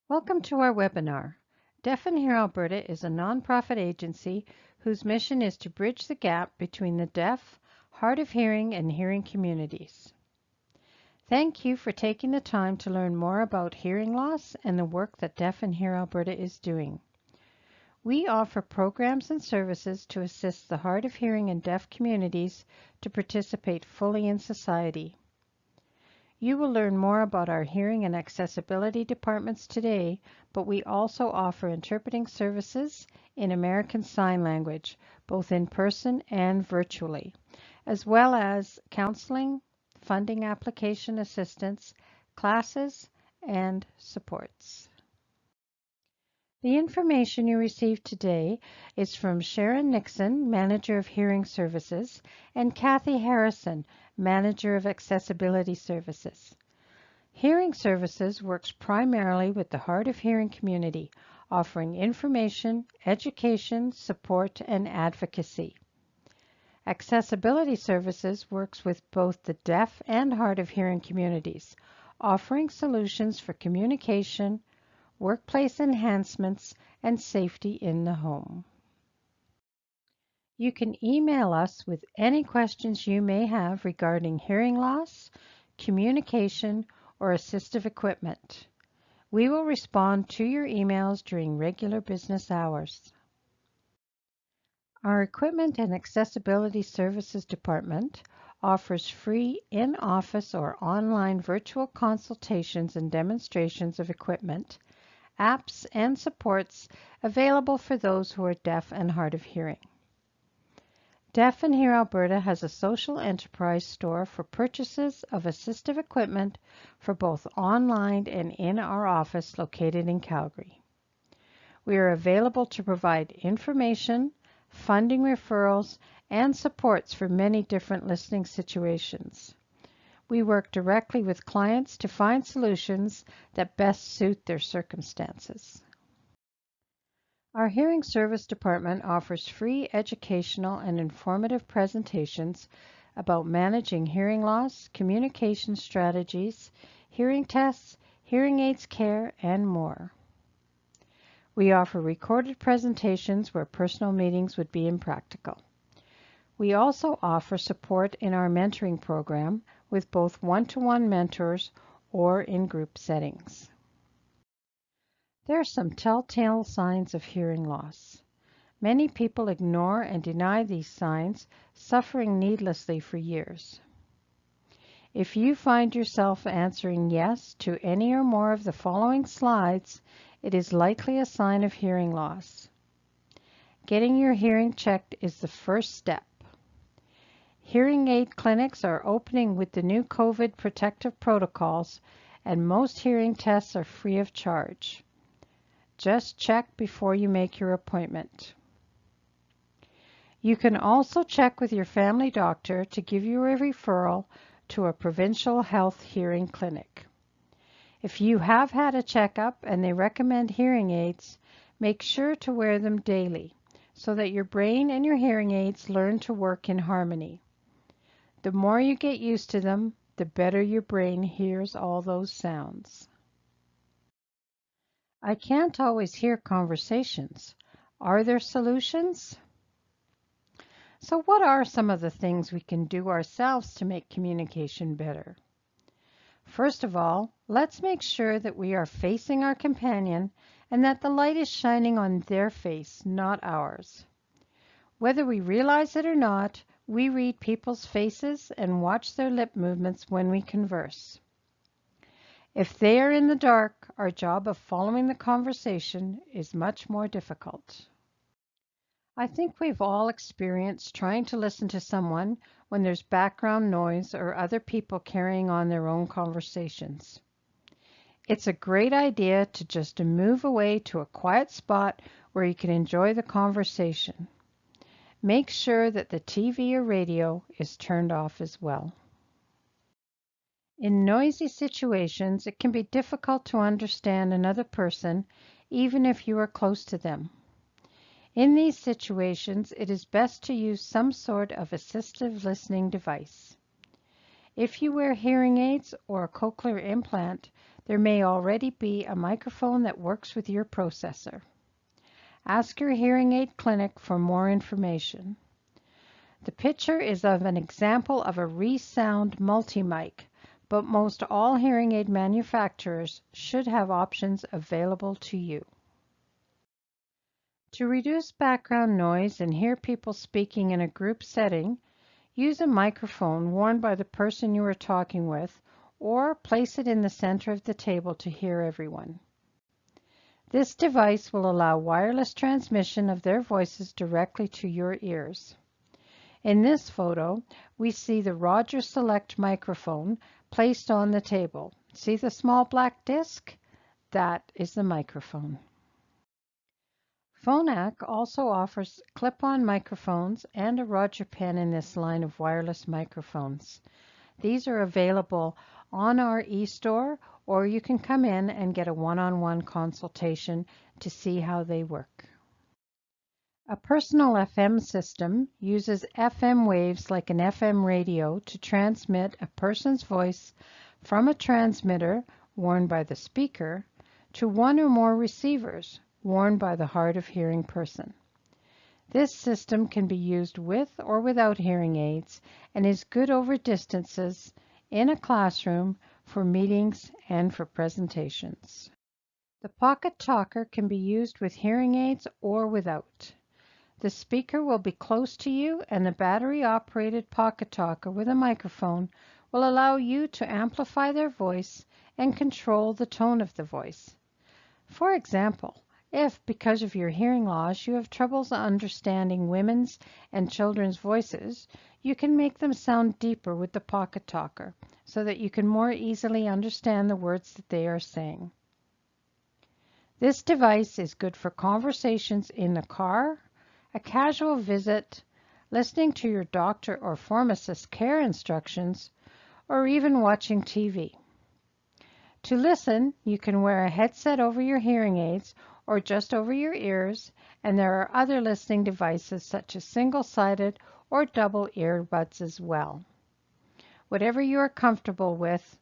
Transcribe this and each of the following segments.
Welcome to our webinar. Deaf and Hear Alberta is a nonprofit agency whose mission is to bridge the gap between the deaf, hard of hearing, and hearing communities. Thank you for taking the time to learn more about hearing loss and the work that Deaf and Hear Alberta is doing. We offer programs and services to assist the hard of hearing and deaf communities to participate fully in society. You will learn more about our hearing and accessibility departments today, but we also offer interpreting services in American Sign Language, both in person and virtually, as well as counseling, funding application assistance, classes, and supports. The information you received today is from Sharon Nixon, Manager of Hearing Services, and Kathy Harrison, Manager of Accessibility Services. Hearing Services works primarily with the hard of hearing community, offering information, education, support, and advocacy. Accessibility Services works with both the deaf and hard of hearing communities, offering solutions for communication, workplace enhancements, and safety in the home. You can email us with any questions you may have regarding hearing loss, communication, or assistive equipment. We will respond to your emails during regular business hours. Our Equipment and Accessibility Services Department offers free in-office or online virtual consultations and demonstrations of equipment, apps, and supports available for those who are deaf and hard of hearing. Deaf and Hear Alberta has a social enterprise store for purchases of assistive equipment for both online and in our office located in Calgary. We are available to provide information, funding referrals, and supports for many different listening situations. We work directly with clients to find solutions that best suit their circumstances. Our Hearing Service Department offers free educational and informative presentations about managing hearing loss, communication strategies, hearing tests, hearing aids care, and more. We offer recorded presentations where personal meetings would be impractical. We also offer support in our mentoring program with both one-to-one mentors or in group settings. There are some telltale signs of hearing loss. Many people ignore and deny these signs, suffering needlessly for years. If you find yourself answering yes to any or more of the following slides, it is likely a sign of hearing loss. Getting your hearing checked is the first step. Hearing aid clinics are opening with the new COVID protective protocols, and most hearing tests are free of charge. Just check before you make your appointment. You can also check with your family doctor to give you a referral to a provincial health hearing clinic. If you have had a checkup and they recommend hearing aids, make sure to wear them daily so that your brain and your hearing aids learn to work in harmony. The more you get used to them, the better your brain hears all those sounds. I can't always hear conversations. Are there solutions? So what are some of the things we can do ourselves to make communication better? First of all, let's make sure that we are facing our companion and that the light is shining on their face, not ours. Whether we realize it or not, we read people's faces and watch their lip movements when we converse. If they are in the dark, our job of following the conversation is much more difficult. I think we've all experienced trying to listen to someone when there's background noise or other people carrying on their own conversations. It's a great idea to just move away to a quiet spot where you can enjoy the conversation. Make sure that the TV or radio is turned off as well. In noisy situations, it can be difficult to understand another person, even if you are close to them. In these situations, it is best to use some sort of assistive listening device. If you wear hearing aids or a cochlear implant, There may already be a microphone that works with your processor. Ask your hearing aid clinic for more information. The picture is of an example of a ReSound multi-mic, but most all hearing aid manufacturers should have options available to you. To reduce background noise and hear people speaking in a group setting, use a microphone worn by the person you are talking with, or place it in the center of the table to hear everyone. This device will allow wireless transmission of their voices directly to your ears. In this photo, we see the Rogers Select microphone placed on the table. See the small black disc? That is the microphone. Phonak also offers clip-on microphones and a Roger pen in this line of wireless microphones. These are available on our e-store, or you can come in and get a one-on-one consultation to see how they work. A personal FM system uses FM waves like an FM radio to transmit a person's voice from a transmitter worn by the speaker to one or more receivers worn by the hard of hearing person. This system can be used with or without hearing aids and is good over distances in a classroom, for meetings, and for presentations. The Pocket Talker can be used with hearing aids or without. The speaker will be close to you, and the battery-operated Pocket Talker with a microphone will allow you to amplify their voice and control the tone of the voice. For example, if, because of your hearing loss, you have troubles understanding women's and children's voices, you can make them sound deeper with the Pocket Talker so that you can more easily understand the words that they are saying. This device is good for conversations in the car, a casual visit, listening to your doctor or pharmacist's care instructions, or even watching TV. To listen, you can wear a headset over your hearing aids or just over your ears, and there are other listening devices such as single-sided or double earbuds as well. Whatever you are comfortable with,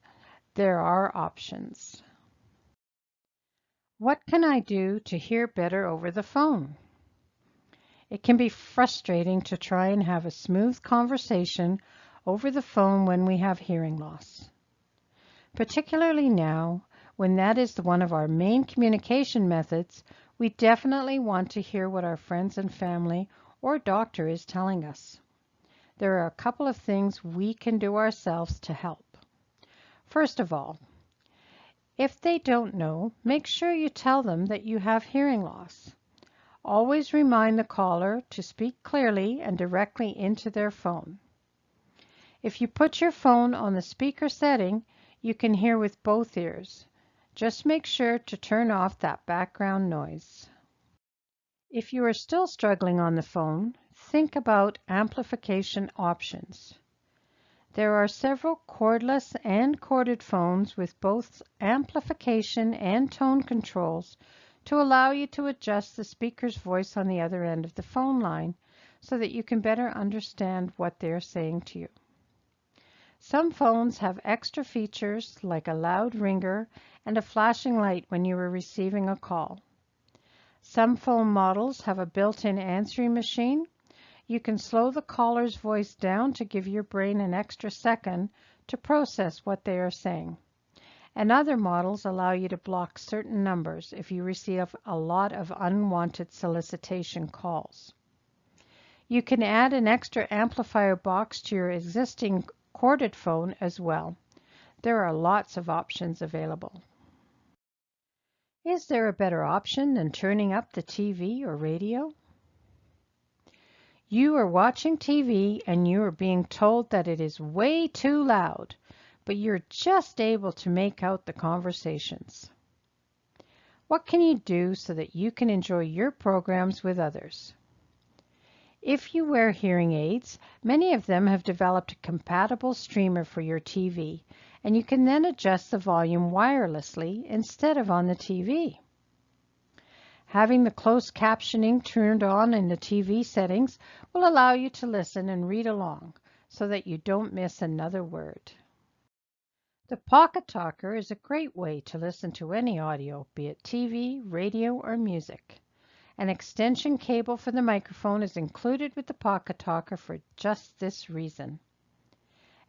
there are options. What can I do to hear better over the phone? It can be frustrating to try and have a smooth conversation over the phone when we have hearing loss. Particularly now, when that is one of our main communication methods, we definitely want to hear what our friends and family or doctor is telling us. There are a couple of things we can do ourselves to help. First of all, if they don't know, make sure you tell them that you have hearing loss. Always remind the caller to speak clearly and directly into their phone. If you put your phone on the speaker setting, you can hear with both ears. Just make sure to turn off that background noise. If you are still struggling on the phone, think about amplification options. There are several cordless and corded phones with both amplification and tone controls to allow you to adjust the speaker's voice on the other end of the phone line so that you can better understand what they're saying to you. Some phones have extra features like a loud ringer and a flashing light when you are receiving a call. Some phone models have a built-in answering machine. You can slow the caller's voice down to give your brain an extra second to process what they are saying. And other models allow you to block certain numbers if you receive a lot of unwanted solicitation calls. You can add an extra amplifier box to your existing corded phone as well. There are lots of options available. Is there a better option than turning up the TV or radio? You are watching TV and you are being told that it is way too loud, but you're just able to make out the conversations. What can you do so that you can enjoy your programs with others? If you wear hearing aids, many of them have developed a compatible streamer for your TV, and you can then adjust the volume wirelessly instead of on the TV. Having the closed captioning turned on in the TV settings will allow you to listen and read along so that you don't miss another word. The Pocket Talker is a great way to listen to any audio, be it TV, radio, or music. An extension cable for the microphone is included with the Pocket Talker for just this reason.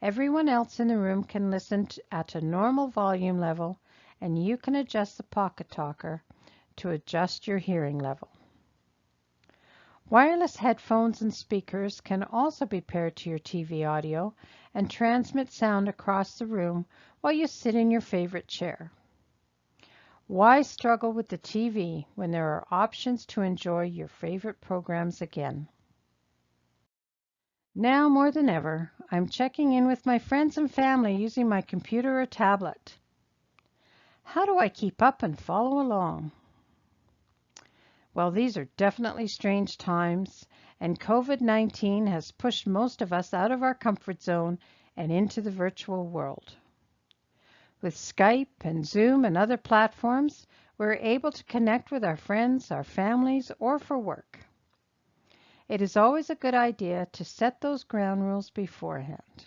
Everyone else in the room can listen at a normal volume level, and you can adjust the Pocket Talker to adjust your hearing level. Wireless headphones and speakers can also be paired to your TV audio and transmit sound across the room while you sit in your favorite chair. Why struggle with the TV when there are options to enjoy your favorite programs again? Now more than ever, I'm checking in with my friends and family using my computer or tablet. How do I keep up and follow along? Well, these are definitely strange times, and COVID-19 has pushed most of us out of our comfort zone and into the virtual world. With Skype and Zoom and other platforms, we're able to connect with our friends, our families, or for work. It is always a good idea to set those ground rules beforehand.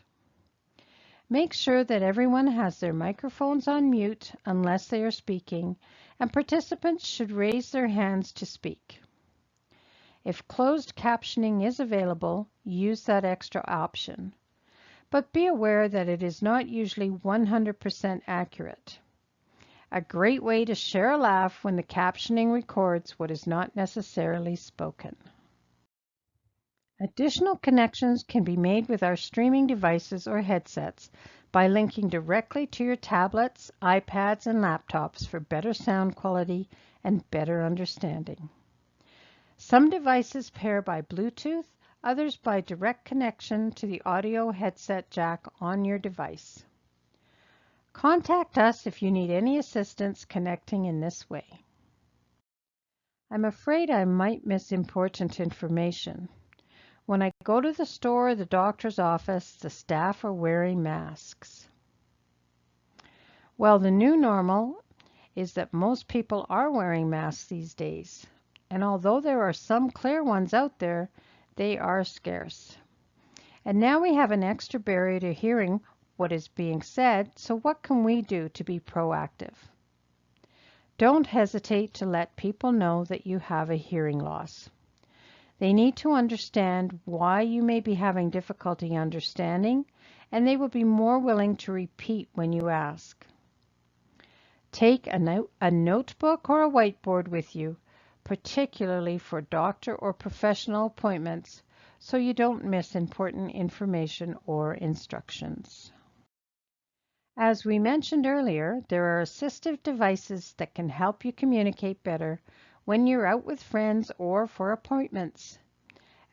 Make sure that everyone has their microphones on mute unless they are speaking, and participants should raise their hands to speak. If closed captioning is available, use that extra option. But be aware that it is not usually 100% accurate. A great way to share a laugh when the captioning records what is not necessarily spoken. Additional connections can be made with our streaming devices or headsets by linking directly to your tablets, iPads, and laptops for better sound quality and better understanding. Some devices pair by Bluetooth, others by direct connection to the audio headset jack on your device. Contact us if you need any assistance connecting in this way. I'm afraid I might miss important information. When I go to the store or the doctor's office, the staff are wearing masks. Well, the new normal is that most people are wearing masks these days. And although there are some clear ones out there, they are scarce. And now we have an extra barrier to hearing what is being said, so what can we do to be proactive? Don't hesitate to let people know that you have a hearing loss. They need to understand why you may be having difficulty understanding, and they will be more willing to repeat when you ask. Take a notebook or a whiteboard with you, particularly for doctor or professional appointments, so you don't miss important information or instructions. As we mentioned earlier, there are assistive devices that can help you communicate better when you're out with friends or for appointments.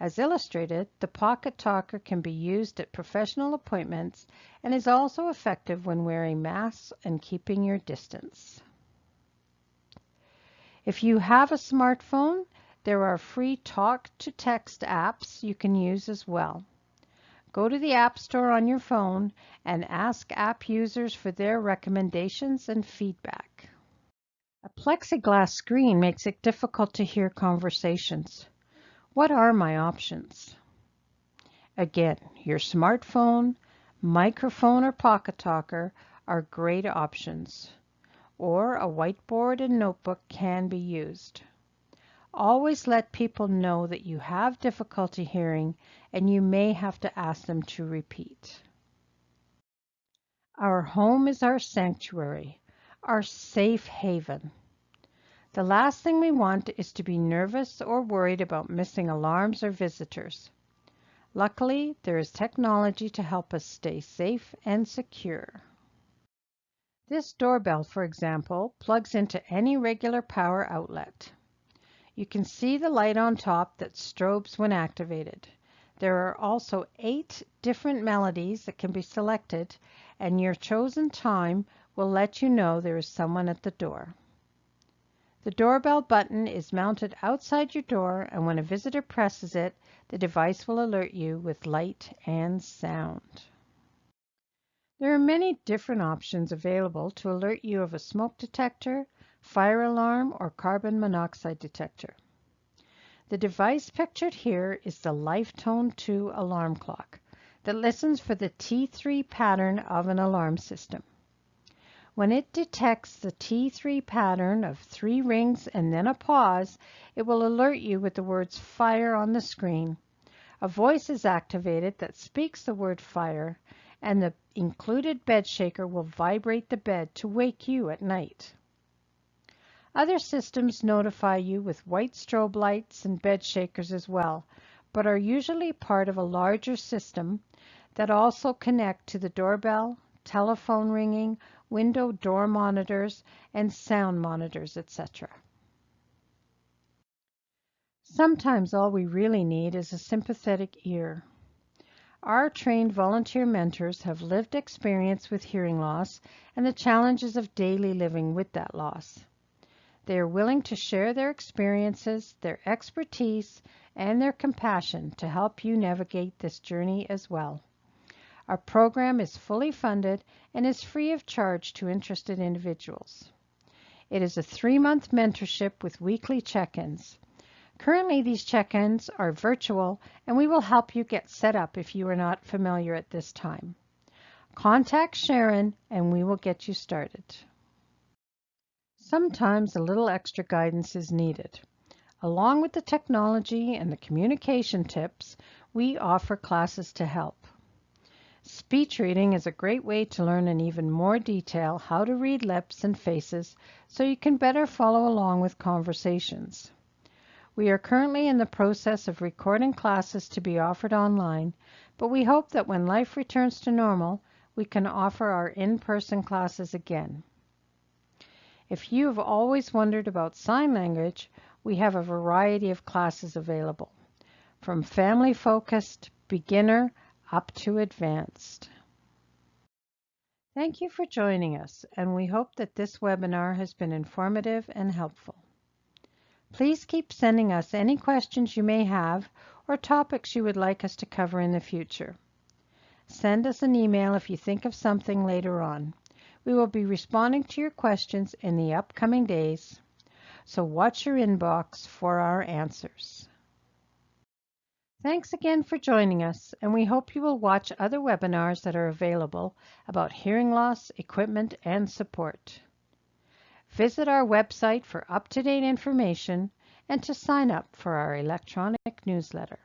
As illustrated, the Pocket Talker can be used at professional appointments and is also effective when wearing masks and keeping your distance. If you have a smartphone, there are free talk-to-text apps you can use as well. Go to the App Store on your phone and ask app users for their recommendations and feedback. A plexiglass screen makes it difficult to hear conversations. What are my options? Again, your smartphone, microphone, or Pocket Talker are great options, or a whiteboard and notebook can be used. Always let people know that you have difficulty hearing and you may have to ask them to repeat. Our home is our sanctuary, our safe haven. The last thing we want is to be nervous or worried about missing alarms or visitors. Luckily, there is technology to help us stay safe and secure. This doorbell, for example, plugs into any regular power outlet. You can see the light on top that strobes when activated. There are also 8 different melodies that can be selected, and your chosen time will let you know there is someone at the door. The doorbell button is mounted outside your door, and when a visitor presses it, the device will alert you with light and sound. There are many different options available to alert you of a smoke detector, fire alarm, or carbon monoxide detector. The device pictured here is the LifeTone 2 alarm clock that listens for the T3 pattern of an alarm system. When it detects the T3 pattern of 3 rings and then a pause, it will alert you with the words fire on the screen. A voice is activated that speaks the word fire, and the included bed shaker will vibrate the bed to wake you at night. Other systems notify you with white strobe lights and bed shakers as well, but are usually part of a larger system that also connect to the doorbell, telephone ringing, window door monitors, and sound monitors, etc. Sometimes all we really need is a sympathetic ear. Our trained volunteer mentors have lived experience with hearing loss and the challenges of daily living with that loss. They are willing to share their experiences, their expertise, and their compassion to help you navigate this journey as well. Our program is fully funded and is free of charge to interested individuals. It is a 3-month mentorship with weekly check-ins. Currently, these check-ins are virtual, and we will help you get set up if you are not familiar at this time. Contact Sharon, and we will get you started. Sometimes a little extra guidance is needed. Along with the technology and the communication tips, we offer classes to help. Speech reading is a great way to learn in even more detail how to read lips and faces so you can better follow along with conversations. We are currently in the process of recording classes to be offered online, but we hope that when life returns to normal, we can offer our in-person classes again. If you have always wondered about sign language, we have a variety of classes available, from family-focused, beginner, up to advanced. Thank you for joining us, and we hope that this webinar has been informative and helpful. Please keep sending us any questions you may have or topics you would like us to cover in the future. Send us an email if you think of something later on. We will be responding to your questions in the upcoming days, so watch your inbox for our answers. Thanks again for joining us, and we hope you will watch other webinars that are available about hearing loss, equipment, and support. Visit our website for up-to-date information and to sign up for our electronic newsletter.